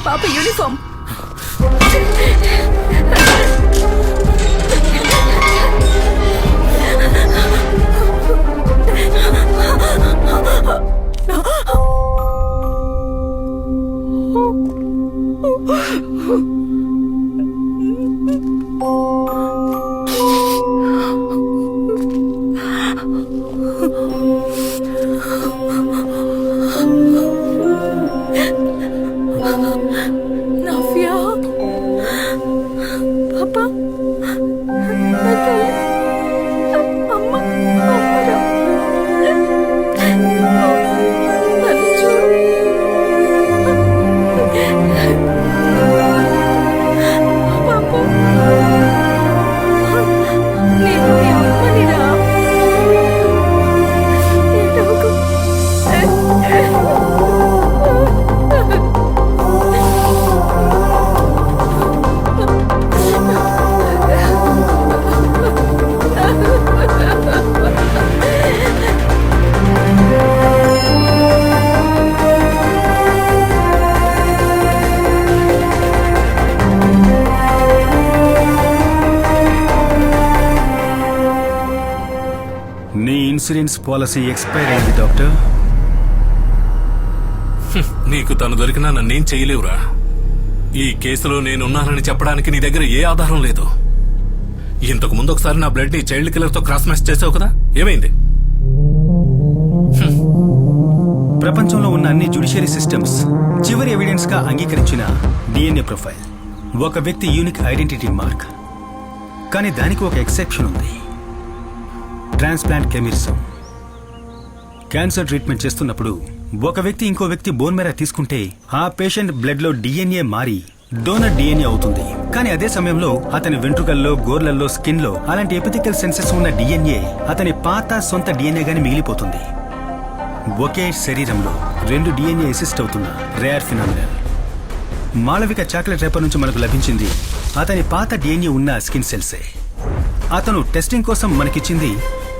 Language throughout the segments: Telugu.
పాప యూనిఫామ్. నవ్య పాపా అమ్మ ఇన్సూరెన్స్ పాలసీ ఎక్స్పైర్ అయింది డాక్టర్. నీకు తను దొరికినా నన్నేం చేయలేవురా. ఈ కేసులో నేనున్నానని చెప్పడానికి నీ దగ్గర ఏ ఆధారం లేదు. ఇంతకు ముందు ఒకసారి నా బ్లడ్ ని చైల్డ్ కిల్లర్ తో క్రాస్ మ్యాచ్ చేసావు కదా, ఏమైంది? ప్రపంచంలో ఉన్న అన్ని జ్యుడిషియరీ సిస్టమ్స్ చివరి ఎవిడెన్స్ గా అంగీకరించిన డిఎన్ఏ ప్రొఫైల్ ఒక వ్యక్తి యూనిక్ ఐడెంటిటీ మార్క్. కానీ దానికి ఒక ఎక్సెప్షన్ ఉంది. ట్రాన్స్ప్లాంట్ కెమిరిజం. క్యాన్సర్ ట్రీట్మెంట్ చేస్తున్నప్పుడు ఒక వ్యక్తి ఇంకో వ్యక్తి బోన్ మేర తీసుకుంటే ఆ పేషెంట్ బ్లడ్ లో డిఎన్ఏ మారి డోనర్ డిఎన్ఏ అవుతుంది. కానీ అదే సమయంలో అతని వెంట్రుకల్లో, గోర్లల్లో, స్కిన్ లో అలాంటి ఎపిథికల్ సెన్సెస్ ఉన్న డిఎన్ఏ అతని పాత సొంత డిఎన్ఏ గాని మిగిలిపోతుంది. ఒకే శరీరంలో 2 డిఎన్ఏ అసిస్ట్ అవుతున్న rare phenomenal. Malavika chocolate wrapper నుంచి మనకు లభించింది అతని పాత డిఎన్ఏ ఉన్న స్కిన్ సెల్సే. అతను టెస్టింగ్ కోసం మనకిచ్చింది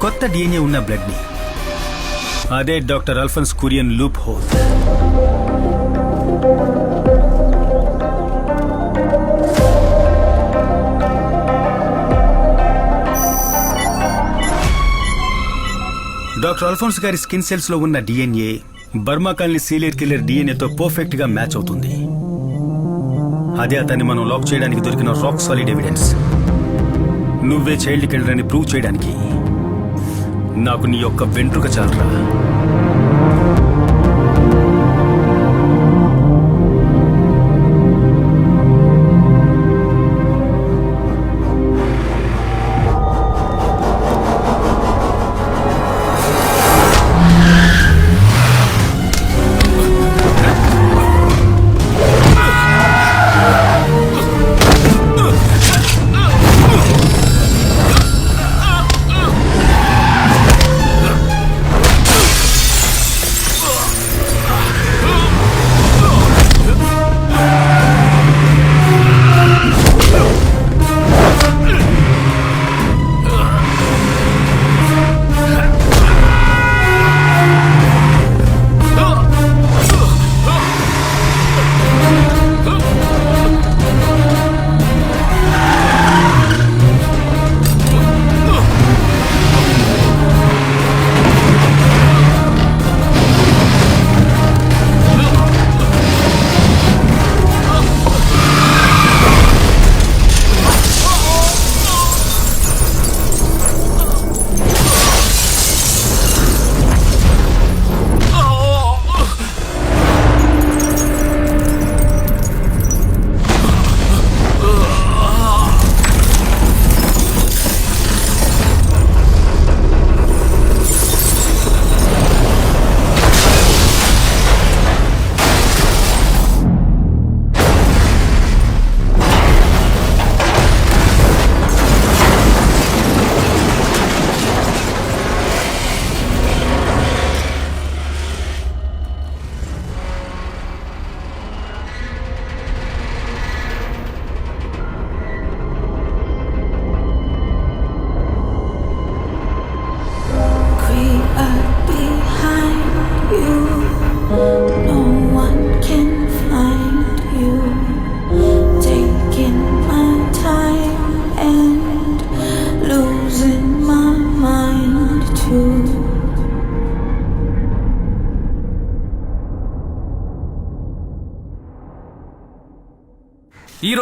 కొత్త డిఎన్ఏ ఉన్న బ్లడ్ ని. అదే doctor Alphonse Kurian loophole. Doctor Alphonse గారి స్కిన్ సెల్స్ లో ఉన్న DNA Burma colony serial killer డిఎన్ఏతో పర్ఫెక్ట్ గా మ్యాచ్ అవుతుంది. అదే అతన్ని మనం లాక్ చేయడానికి దొరికిన రాక్ సాలిడ్ ఎవిడెన్స్. నువ్వే చైల్డ్ కిల్లర్ అని ప్రూవ్ చేయడానికి నాకు నీ యొక్క వెంట్రుక చాలరా.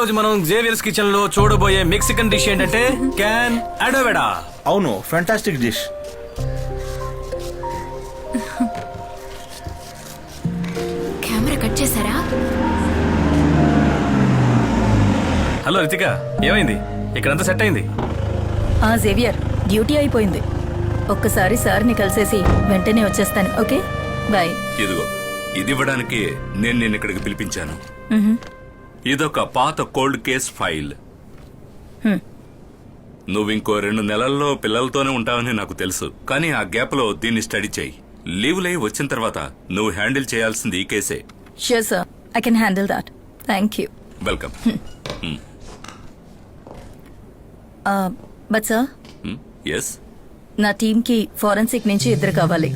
రోజు మనం జేవియర్స్ కిచెన్ లో చూడబోయే మెక్సికన్ డిష్ ఏంటంటే క్యాన్ అడోవెడా. అవును, ఫ్యాంటాస్టిక్ డిష్. కెమెరా కట్ చేశారా? హలో రితిక, ఏమైంది? ఇక్కడంతా సెట్ అయింది. ఆ జేవియర్, డ్యూటీ అయిపోయింది. ఒక్కసారి సార్ని కలిసేసి వెంటనే వచ్చేస్తాను. Okay, bye. ఇదిగో ఇది ఇవ్వడానికి నేను నిన్ను ఇక్కడికి పిలిపించాను. ఇదొక పాత కోల్డ్ కేస్ ఫైల్. నువ్వు ఇంకో 2 నెలల్లో పిల్లలతోనే ఉంటావని నాకు తెలుసు, కానీ ఆ గ్యాప్ లో దీన్ని స్టడీ చేయి. లీవ్లై వచ్చిన తర్వాత నువ్వు హ్యాండిల్ చేయాల్సింది ఈ కేసే. Sure sir, I can handle that. Thank you. Welcome. But sir, yes, నా టీంకి ఫోరెన్సిక్ నుంచి 2 కావాలి.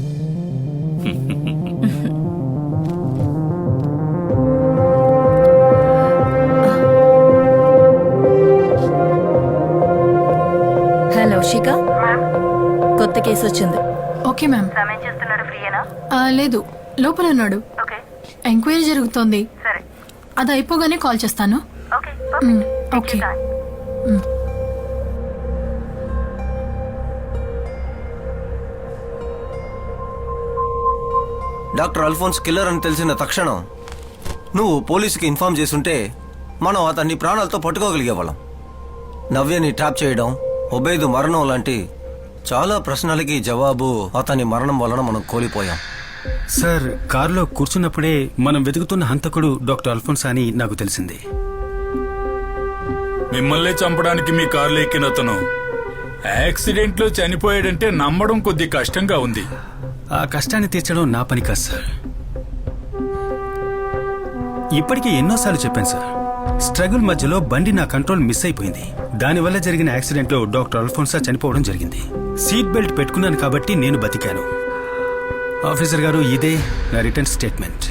హలో శిఖ, కొత్త కేసు వచ్చింది. Okay ma'am. లేదు, లోపల ఉన్నాడు. ఎంక్వైరీ జరుగుతోంది. అది అయిపోగానే కాల్ చేస్తాను. ఓకే. డాక్టర్ అల్ఫోన్స్ కిల్లర్ అని తెలిసిన తక్షణం నువ్వు పోలీసుకి ఇన్ఫార్మ్ చేసుంటే మనం అతన్ని ప్రాణాలతో పట్టుకోగలిగేవాళ్ళం. నవ్యని ట్రాప్ చేయడం, ఒబేదు మరణం లాంటి చాలా ప్రశ్నలకి జవాబు అతని మరణం వలన మనం కోల్పోయాం. సార్, కారులో కూర్చున్నప్పుడే మనం వెతుకుతున్న హంతకుడు డాక్టర్ అల్ఫోన్స్ అని నాకు తెలిసింది. మిమ్మల్ని చంపడానికి మీ కారులో ఎక్కినతను యాక్సిడెంట్ లో చనిపోయాడంటే నమ్మడం కొద్ది కష్టంగా ఉంది. ఆ కష్టాన్ని తీర్చడం నా పని కాదు సార్. ఇప్పటికే ఎన్నోసార్లు చెప్పాను సార్, స్ట్రగుల్ మధ్యలో బండి నా కంట్రోల్ మిస్ అయిపోయింది. దానివల్ల జరిగిన యాక్సిడెంట్ లో డాక్టర్ అల్ఫోన్సా చనిపోవడం జరిగింది. సీట్ బెల్ట్ పెట్టుకున్నాను కాబట్టి నేను బతికాను. ఆఫీసర్ గారు, ఇదే నా రిటర్న్ స్టేట్మెంట్.